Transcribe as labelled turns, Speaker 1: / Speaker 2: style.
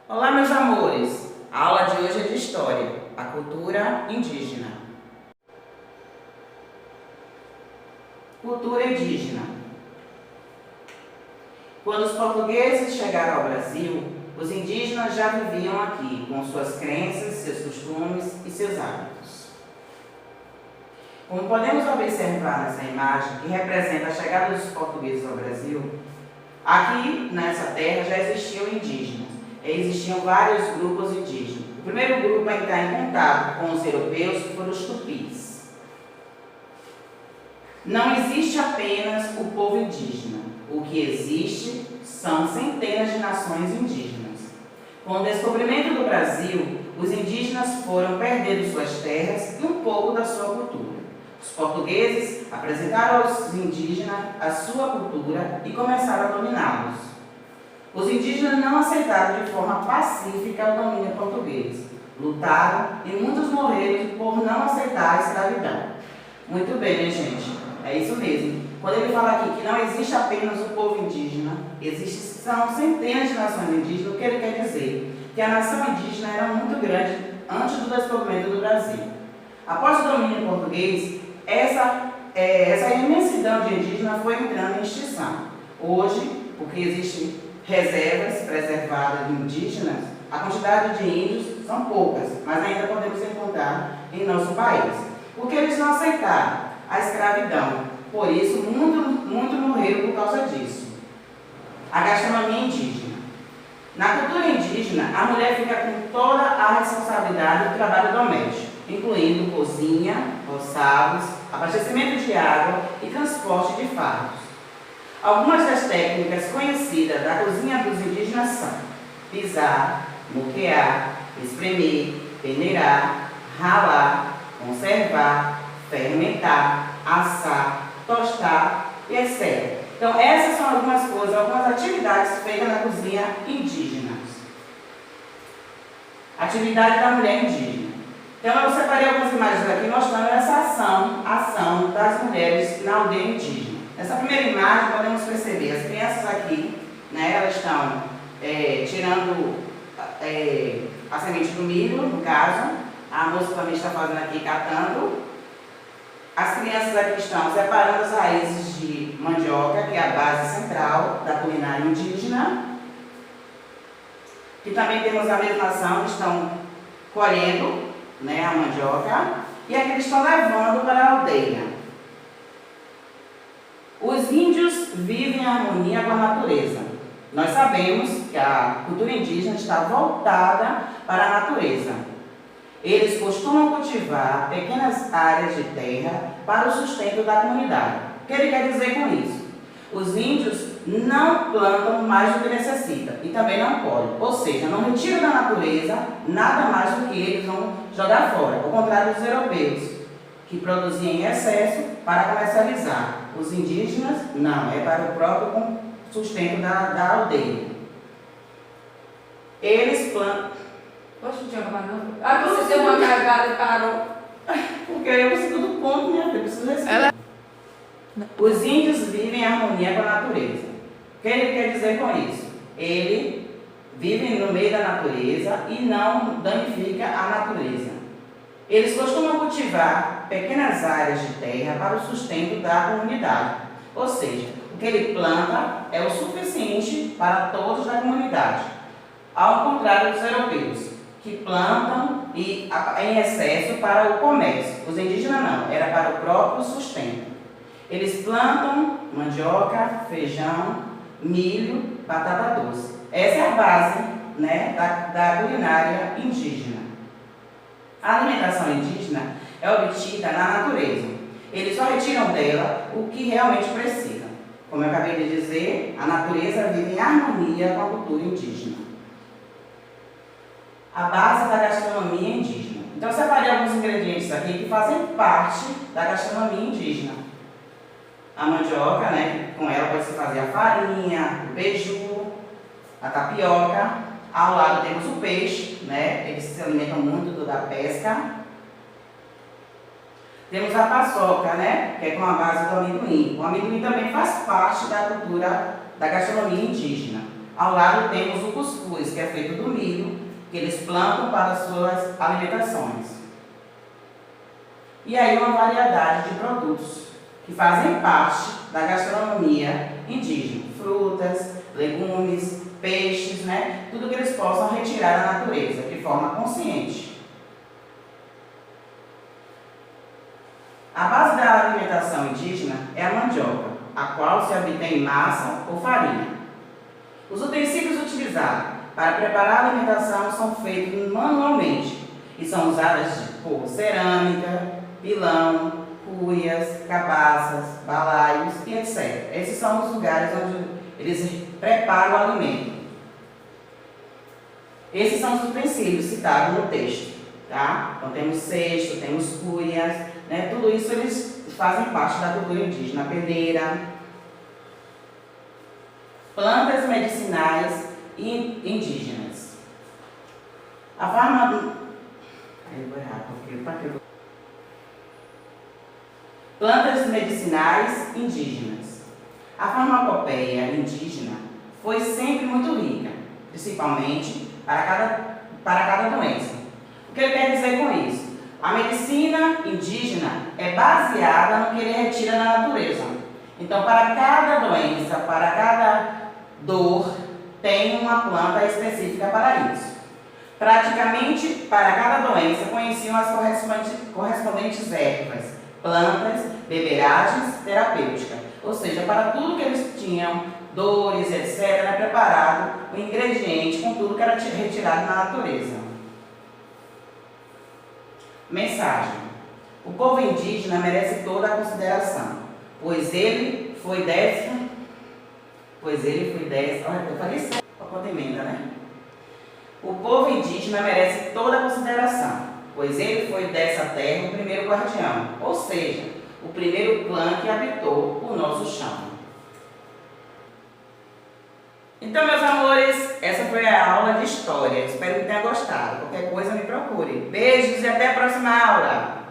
Speaker 1: Olá, meus amores! A aula de hoje é de História, a cultura indígena. Cultura indígena. Quando os portugueses chegaram ao Brasil, os indígenas já viviam aqui, com suas crenças, seus costumes e seus hábitos. Como podemos observar nessa imagem, que representa a chegada dos portugueses ao Brasil, aqui nessa terra já existiam indígenas. Existiam vários grupos indígenas. O primeiro grupo a entrar em contato com os europeus foram os tupis. Não existe apenas o povo indígena. O que existe são centenas de nações indígenas. Com o descobrimento do Brasil, os indígenas foram perdendo suas terras e um pouco da sua cultura. Os portugueses apresentaram aos indígenas a sua cultura e começaram a dominá-los. Os indígenas não aceitaram de forma pacífica o domínio português. Lutaram e muitos morreram por não aceitar a escravidão. Muito bem, minha gente. É isso mesmo. Quando ele fala aqui que não existe apenas o povo indígena, são centenas de nações indígenas, o que ele quer dizer? Que a nação indígena era muito grande antes do descobrimento do Brasil. Após o domínio português, essa imensidão de indígenas foi entrando em extinção. Hoje, porque existe reservas preservadas de indígenas, a quantidade de índios são poucas, mas ainda podemos encontrar em nosso país. Porque eles não aceitaram a escravidão, por isso muito morreram por causa disso. A gastronomia indígena. Na cultura indígena, a mulher fica com toda a responsabilidade do trabalho doméstico, incluindo cozinha, roçados, abastecimento de água e transporte de fardos. Algumas das técnicas conhecidas da cozinha dos indígenas são pisar, moquear, espremer, peneirar, ralar, conservar, fermentar, assar, tostar e etc. Então, essas são algumas coisas, algumas atividades feitas na cozinha indígena. Atividade da mulher indígena. Então, eu separei algumas imagens aqui mostrando essa ação das mulheres na aldeia indígena. Nessa primeira imagem, podemos perceber as crianças aqui, né, elas estão tirando a semente do milho, no caso. A moça também está fazendo aqui, catando. As crianças aqui estão separando as raízes de mandioca, que é a base central da culinária indígena. E também temos a mesma ação, estão colhendo, né, a mandioca. E aqui eles estão levando para a aldeia. Os índios vivem em harmonia com a natureza. Nós sabemos que a cultura indígena está voltada para a natureza. Eles costumam cultivar pequenas áreas de terra para o sustento da comunidade. O que ele quer dizer com isso? Os índios não plantam mais do que necessita e também não colhem. Ou seja, não retiram da natureza nada mais do que eles vão jogar fora. Ao contrário dos europeus, que produziam em excesso para comercializar. Os indígenas, não, é para o próprio sustento da aldeia. Eles plantam...
Speaker 2: Poxa, não tinha acabado não? Ah, você deu uma gargada e parou.
Speaker 1: Porque eu preciso do ponto, minha filha, eu preciso respirar. Os índios vivem em harmonia com a natureza. O que ele quer dizer com isso? Ele vive no meio da natureza e não danifica a natureza. Eles costumam cultivar pequenas áreas de terra para o sustento da comunidade. Ou seja, o que ele planta é o suficiente para todos da comunidade. Ao contrário dos europeus, que plantam em excesso para o comércio. Os indígenas não, era para o próprio sustento. Eles plantam mandioca, feijão, milho, batata doce. Essa é a base, né, da culinária indígena. A alimentação indígena é obtida na natureza. Eles só retiram dela o que realmente precisam. Como eu acabei de dizer, a natureza vive em harmonia com a cultura indígena. A base da gastronomia indígena. Então, eu separei alguns ingredientes aqui que fazem parte da gastronomia indígena. A mandioca, né? Com ela pode-se fazer a farinha, o beiju, a tapioca. Ao lado temos o peixe, né? Eles se alimentam muito da pesca. Temos a paçoca, né? Que é com a base do amendoim. O amendoim também faz parte da cultura da gastronomia indígena. Ao lado temos o cuscuz, que é feito do milho, que eles plantam para as suas alimentações. E aí uma variedade de produtos que fazem parte da gastronomia indígena. Frutas, legumes, peixes, né? Tudo que eles possam retirar da natureza de forma consciente. A base da alimentação indígena é a mandioca, a qual se obtém massa ou farinha. Os utensílios utilizados para preparar a alimentação são feitos manualmente e são usadas por cerâmica, pilão, cuias, cabaças, balaios e etc. Esses são os lugares onde eles preparam o alimento. Esses são os utensílios citados no texto, tá? Então temos cesto, temos cuias, né? Tudo isso eles fazem parte da cultura indígena. Peneira, plantas medicinais e indígenas. A forma Plantas medicinais indígenas. A farmacopeia indígena foi sempre muito rica, principalmente para cada doença. O que ele quer dizer com isso? A medicina indígena é baseada no que ele retira da natureza. Então, para cada doença, para cada dor, tem uma planta específica para isso. Praticamente, para cada doença, conheciam as correspondentes ervas, plantas, beberagens terapêuticas. Ou seja, para tudo que eles tinham, dores, etc., era preparado o ingrediente com tudo que era retirado na natureza. Mensagem: o povo indígena merece toda a consideração, pois ele foi dessa. Olha, eu falei certo, a emenda, né? O povo indígena merece toda a consideração, pois ele foi dessa terra o primeiro guardião, ou seja, o primeiro clã que habitou o nosso chão. Então, meus amores, essa foi a aula de história. Espero que tenha gostado. Qualquer coisa me procure. Beijos e até a próxima aula!